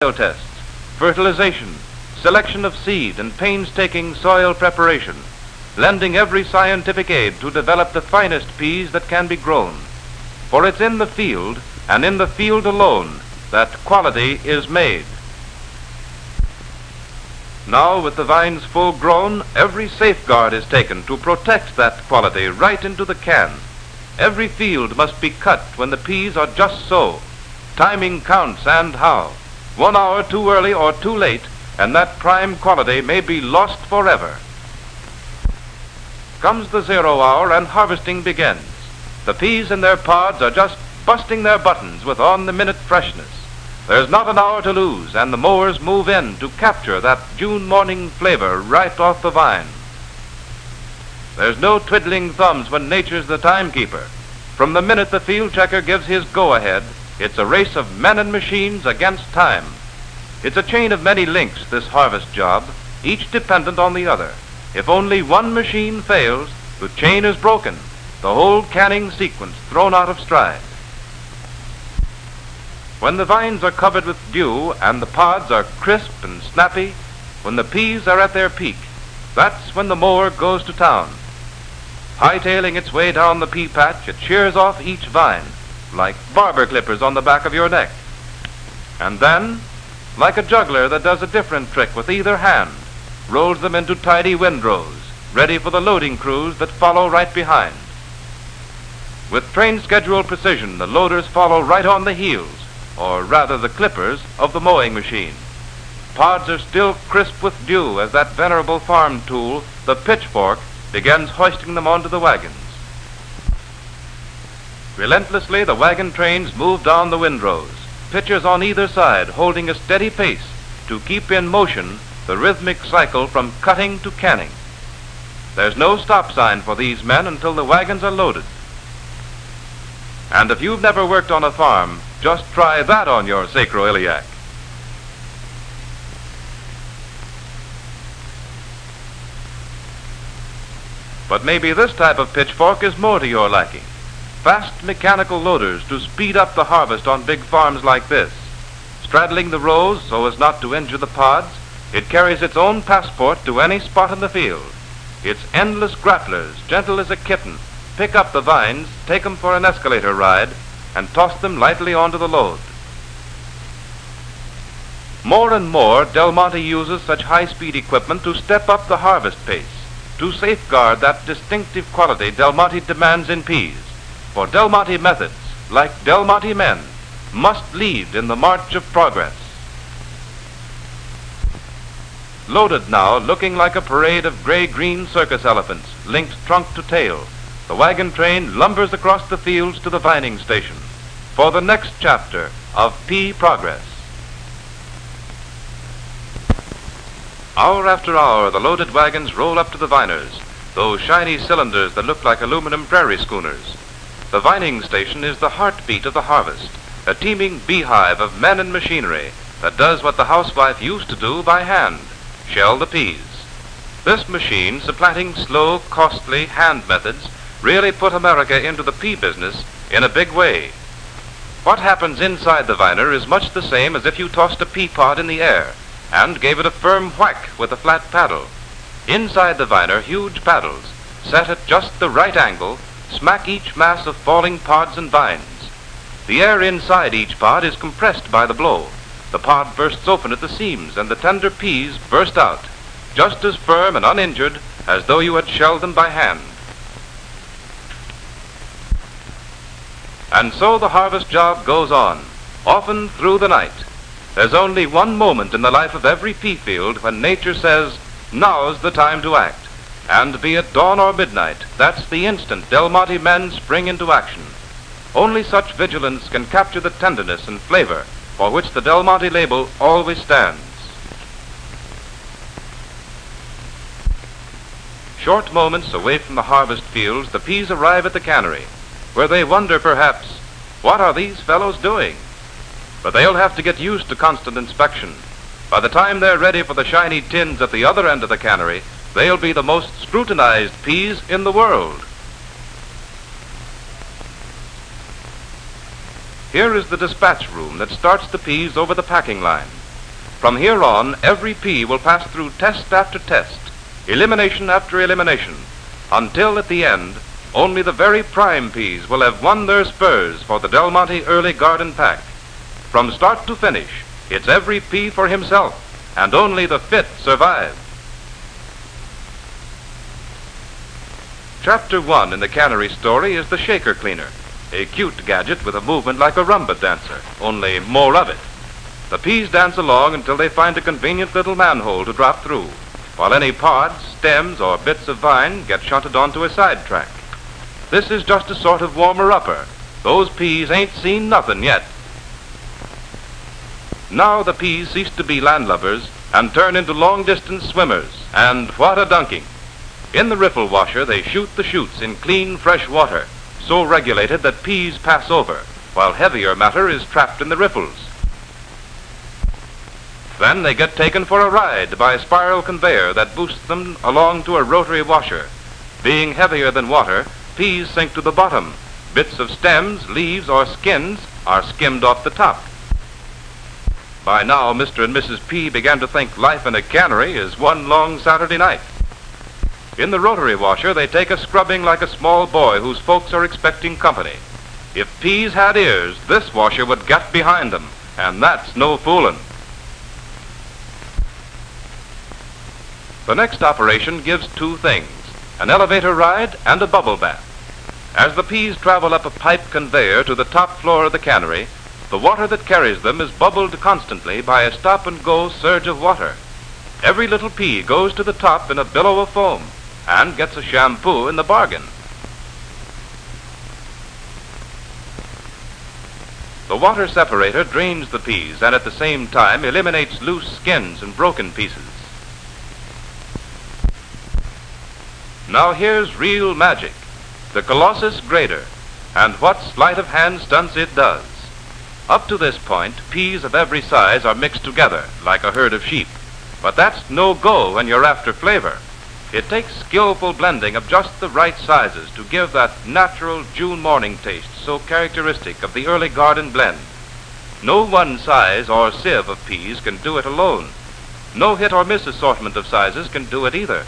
soil tests, fertilization, selection of seed, and painstaking soil preparation, lending every scientific aid to develop the finest peas that can be grown. For it's in the field, and in the field alone, that quality is made. Now, with the vines full grown, every safeguard is taken to protect that quality right into the can. Every field must be cut when the peas are just so. Timing counts, and how. 1 hour too early or too late, and that prime quality may be lost forever. Comes the 0 hour and harvesting begins. The peas in their pods are just busting their buttons with on-the-minute freshness. There's not an hour to lose, and the mowers move in to capture that June morning flavor right off the vine. There's no twiddling thumbs when nature's the timekeeper. From the minute the field checker gives his go-ahead, it's a race of men and machines against time. It's a chain of many links, this harvest job, each dependent on the other. If only one machine fails, the chain is broken, the whole canning sequence thrown out of stride. When the vines are covered with dew and the pods are crisp and snappy, when the peas are at their peak, that's when the mower goes to town. Hightailing its way down the pea patch, it shears off each vine, like barber clippers on the back of your neck. And then, like a juggler that does a different trick with either hand, rolls them into tidy windrows, ready for the loading crews that follow right behind. With train schedule precision, the loaders follow right on the heels, or rather the clippers, of the mowing machine. Pods are still crisp with dew as that venerable farm tool, the pitchfork, begins hoisting them onto the wagons. Relentlessly, the wagon trains move down the windrows, pitchers on either side holding a steady pace to keep in motion the rhythmic cycle from cutting to canning. There's no stop sign for these men until the wagons are loaded. And if you've never worked on a farm, just try that on your sacroiliac. But maybe this type of pitchfork is more to your liking. Fast mechanical loaders to speed up the harvest on big farms like this. Straddling the rows so as not to injure the pods, it carries its own passport to any spot in the field. Its endless grapplers, gentle as a kitten, pick up the vines, take them for an escalator ride, and toss them lightly onto the load. More and more, Del Monte uses such high-speed equipment to step up the harvest pace, to safeguard that distinctive quality Del Monte demands in peas. For Del Monte methods, like Del Monte men, must lead in the march of progress. Loaded now, looking like a parade of gray-green circus elephants, linked trunk to tail, the wagon train lumbers across the fields to the vining station for the next chapter of pea progress. Hour after hour, the loaded wagons roll up to the viners, those shiny cylinders that look like aluminum prairie schooners. The vining station is the heartbeat of the harvest, a teeming beehive of men and machinery that does what the housewife used to do by hand, shell the peas. This machine, supplanting slow, costly hand methods, really put America into the pea business in a big way. What happens inside the viner is much the same as if you tossed a pea pod in the air and gave it a firm whack with a flat paddle. Inside the viner, huge paddles, set at just the right angle, smack each mass of falling pods and vines. The air inside each pod is compressed by the blow. The pod bursts open at the seams, and the tender peas burst out, just as firm and uninjured as though you had shelled them by hand. And so the harvest job goes on, often through the night. There's only one moment in the life of every pea field when nature says, now's the time to act. And be it dawn or midnight, that's the instant Del Monte men spring into action. Only such vigilance can capture the tenderness and flavor for which the Del Monte label always stands. Short moments away from the harvest fields, the peas arrive at the cannery, where they wonder perhaps, what are these fellows doing? But they'll have to get used to constant inspection. By the time they're ready for the shiny tins at the other end of the cannery, they'll be the most scrutinized peas in the world. Here is the dispatch room that starts the peas over the packing line. From here on, every pea will pass through test after test, elimination after elimination, until at the end, only the very prime peas will have won their spurs for the Del Monte Early Garden Pack. From start to finish, it's every pea for himself, and only the fit survive. Chapter 1 in the cannery story is the shaker cleaner, a cute gadget with a movement like a rumba dancer, only more of it. The peas dance along until they find a convenient little manhole to drop through, while any pods, stems, or bits of vine get shunted onto a sidetrack. This is just a sort of warmer-upper. Those peas ain't seen nothing yet. Now the peas cease to be landlubbers and turn into long-distance swimmers, and what a dunking! In the riffle washer, they shoot the chutes in clean, fresh water, so regulated that peas pass over, while heavier matter is trapped in the riffles. Then they get taken for a ride by a spiral conveyor that boosts them along to a rotary washer. Being heavier than water, peas sink to the bottom. Bits of stems, leaves, or skins are skimmed off the top. By now, Mr. and Mrs. P began to think life in a cannery is one long Saturday night. In the rotary washer, they take a scrubbing like a small boy whose folks are expecting company. If peas had ears, this washer would get behind them, and that's no foolin'. The next operation gives two things, an elevator ride and a bubble bath. As the peas travel up a pipe conveyor to the top floor of the cannery, the water that carries them is bubbled constantly by a stop-and-go surge of water. Every little pea goes to the top in a billow of foam and gets a shampoo in the bargain. The water separator drains the peas and at the same time eliminates loose skins and broken pieces. Now here's real magic, the Colossus grader, and what sleight of hand stunts it does. Up to this point, peas of every size are mixed together like a herd of sheep. But that's no go when you're after flavor. It takes skillful blending of just the right sizes to give that natural June morning taste so characteristic of the early garden blend. No one size or sieve of peas can do it alone. No hit or miss assortment of sizes can do it either.